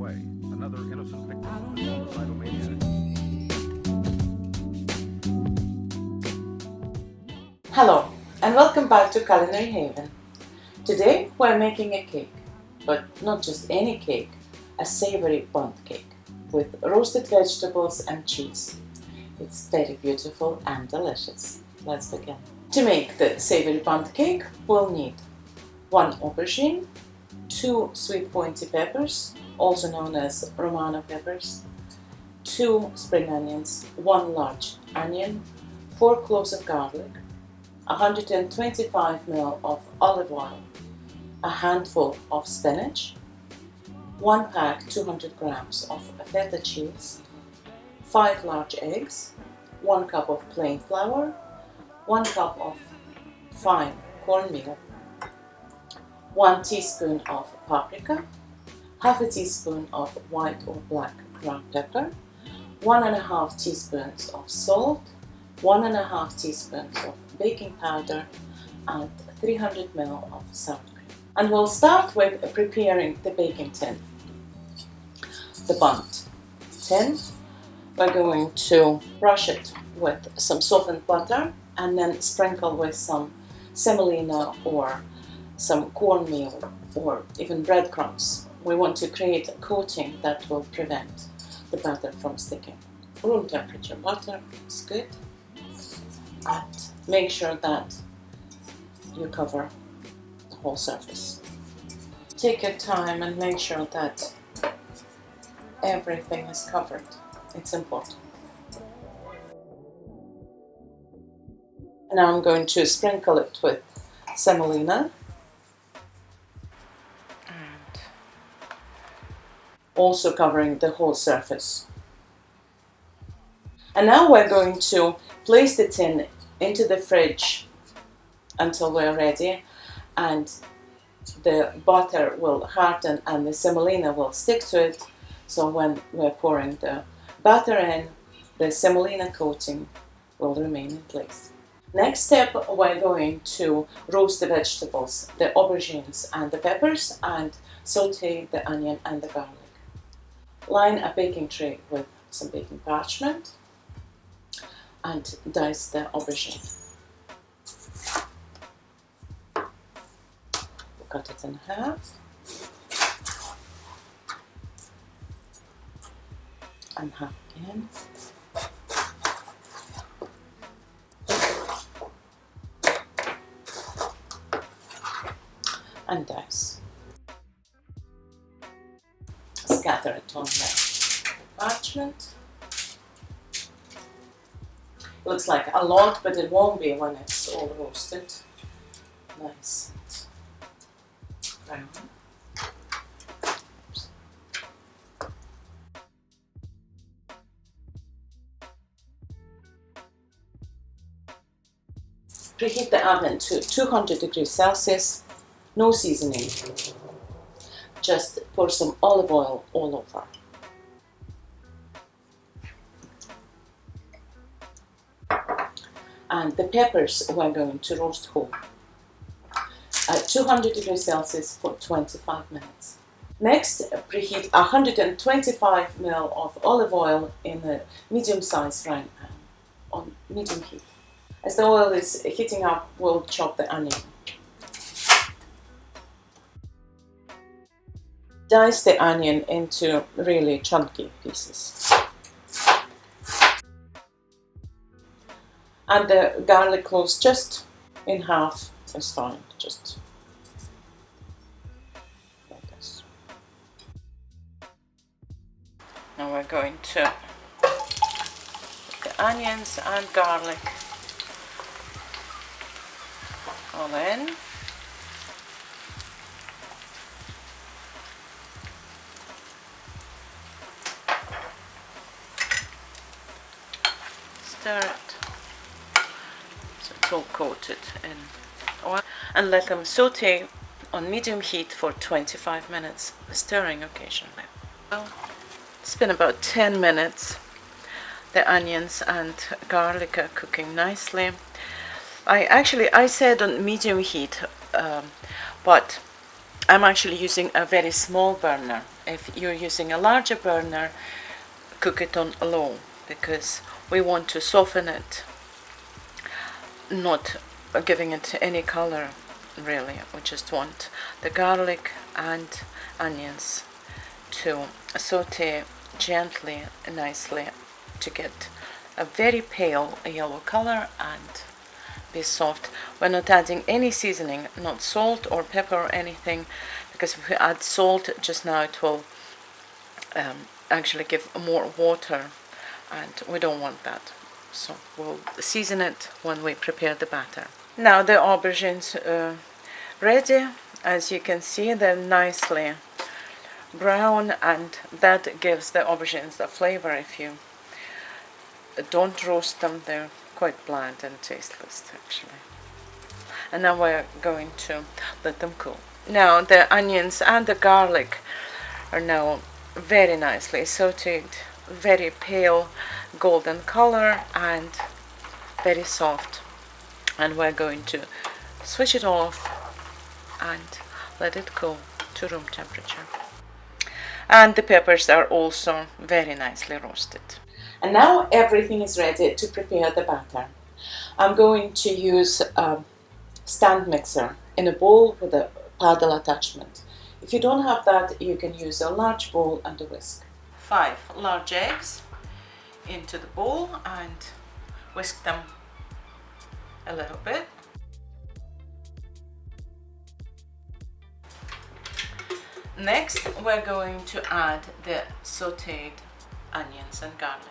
away, another innocent victim of the suicidal maniac. Hello, and welcome back to Culinary Haven. Today we're making a cake, but not just any cake, a savoury Bundt cake with roasted vegetables and cheese. It's very beautiful and delicious. Let's begin. To make the savoury Bundt cake, we'll need 1 aubergine, 2 sweet pointy peppers, also known as Romano peppers, 2 spring onions, 1 large onion, 4 cloves of garlic, 125 ml of olive oil, a handful of spinach, 1 pack 200 grams of feta cheese, 5 large eggs, 1 cup of plain flour, 1 cup of fine cornmeal, 1 teaspoon of paprika, half a teaspoon of white or black ground pepper, 1½ teaspoons of salt, 1½ teaspoons of baking powder, and 300 ml of sour cream. And we'll start with preparing the baking tin. The Bundt tin, we're going to brush it with some softened butter and then sprinkle with some semolina or some cornmeal or even breadcrumbs. We want to create a coating that will prevent the batter from sticking. Room temperature butter is good. And make sure that you cover the whole surface. Take your time and make sure that everything is covered. It's important. And now I'm going to sprinkle it with semolina. And also covering the whole surface. And now we're going to place the tin into the fridge until we're ready, and the butter will harden and the semolina will stick to it. So when we're pouring the batter in, the semolina coating will remain in place. Next step, we're going to roast the vegetables, the aubergines and the peppers, and saute the onion and the garlic. Line a baking tray with some baking parchment and dice the aubergine. We'll cut it in half and half again. And dice. Scatter it on the parchment. Looks like a lot, but it won't be when it's all roasted. Nice and brown. Preheat the oven to 200 degrees Celsius. No seasoning. Just pour some olive oil all over. And the peppers we're going to roast whole at 200 degrees Celsius for 25 minutes. Next, preheat 125 ml of olive oil in a medium-sized frying pan on medium heat. As the oil is heating up, we'll chop the onion. Dice the onion into really chunky pieces. And the garlic cloves just in half is fine, just like this. Now we're going to put the onions and garlic all in. Stir it so it's all coated in oil, and let them saute on medium heat for 25 minutes, stirring occasionally. Well, it's been about 10 minutes. The onions and garlic are cooking nicely. I said on medium heat, but I'm actually using a very small burner. If you're using a larger burner, cook it on low, because we want to soften it, not giving it any color really. We just want the garlic and onions to saute gently and nicely to get a very pale yellow color and be soft. We're not adding any seasoning, not salt or pepper or anything, because if we add salt just now it will actually give more water, and we don't want that. So we'll season it when we prepare the batter. Now the aubergines ready. As you can see, they're nicely brown, and that gives the aubergines the flavor. If you don't roast them, they're quite bland and tasteless actually. And now we're going to let them cool. Now the onions and the garlic are now very nicely sauteed, very pale golden color and very soft. And we're going to switch it off and let it cool to room temperature. And the peppers are also very nicely roasted. And now everything is ready to prepare the batter. I'm going to use a stand mixer in a bowl with a paddle attachment. If you don't have that, you can use a large bowl and a whisk. 5 large eggs into the bowl and whisk them a little bit. Next, we're going to add the sauteed onions and garlic.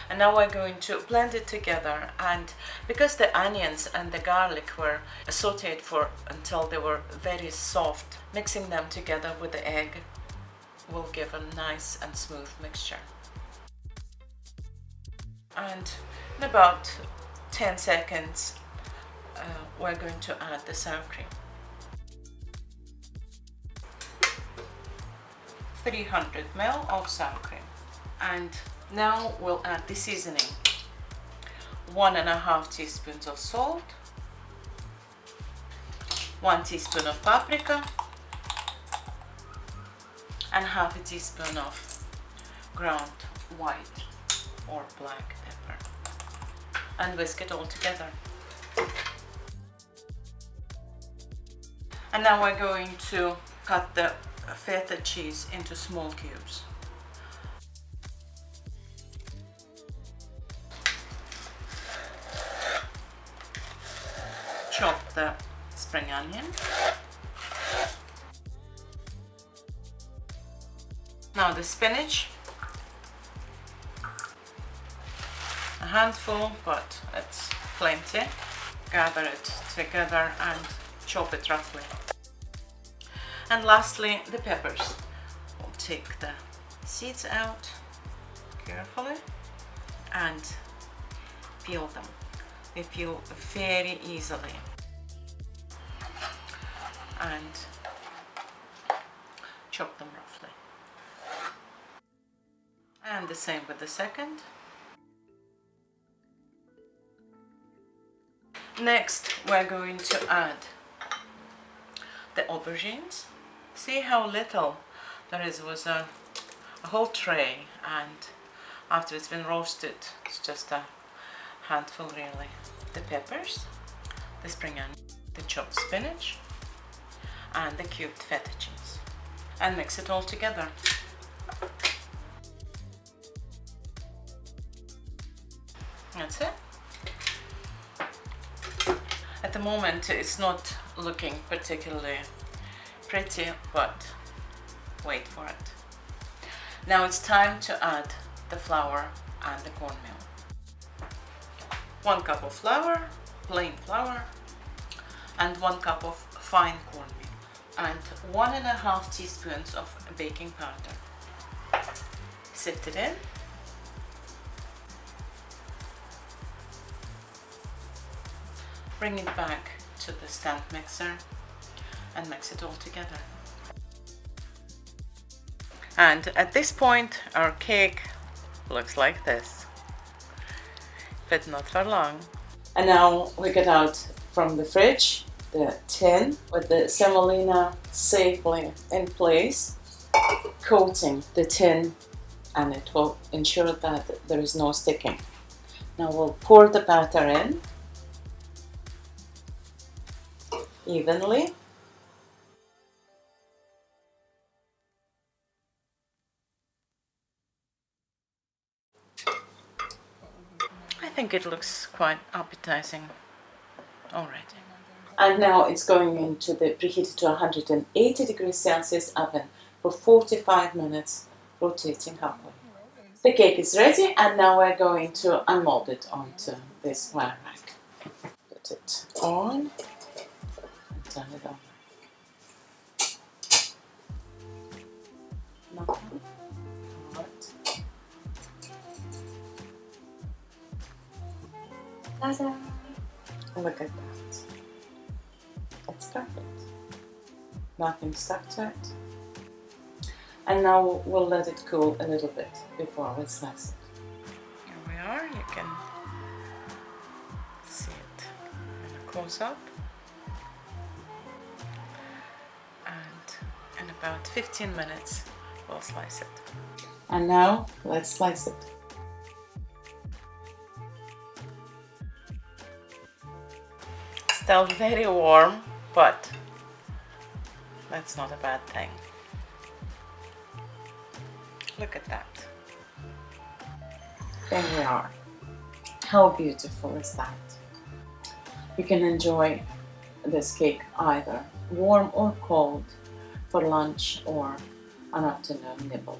And now we're going to blend it together, and because the onions and the garlic were sauteed until they were very soft, mixing them together with the egg will give a nice and smooth mixture. And in about 10 seconds we're going to add the sour cream. 300 ml of sour cream. And now we'll add the seasoning. 1.5 teaspoons of salt, 1 teaspoon of paprika, and half a teaspoon of ground white or black pepper, and whisk it all together. And now we're going to cut the feta cheese into small cubes. Chop the spring onion. Now the spinach. A handful, but it's plenty. Gather it together and chop it roughly. And lastly, the peppers. We'll take the seeds out carefully and peel them. They peel very easily. And chop them roughly. And the same with the second. Next, we're going to add the aubergines. See how little there is. Was a whole tray, and after it's been roasted, it's just a handful really. The peppers, the spring onion, the chopped spinach, and the cubed feta cheese, and mix it all together. That's it. At the moment it's not looking particularly pretty, but wait for it. Now it's time to add the flour and the cornmeal. 1 cup of flour, plain flour, and 1 cup of fine cornmeal, and 1.5 teaspoons of baking powder. Sift it in. Bring it back to the stand mixer and mix it all together. And at this point our cake looks like this, but not for long. And now we get out from the fridge the tin with the semolina safely in place, coating the tin, and it will ensure that there is no sticking. Now we'll pour the batter in evenly. I think it looks quite appetizing already. And now it's going into the preheated to 180 degrees Celsius oven for 45 minutes, rotating halfway. The cake is ready, and now we're going to unmold it onto this wire rack. Put it on and turn it over. Nothing. Right. Ta-da! Look at that. It's perfect. Nothing stuck to it. And now we'll let it cool a little bit before we slice it. Here we are. You can see it in a close-up. And in about 15 minutes we'll slice it. And now let's slice it. Still very warm, but that's not a bad thing. Look at that. There we are. How beautiful is that? You can enjoy this cake either warm or cold for lunch or an afternoon nibble.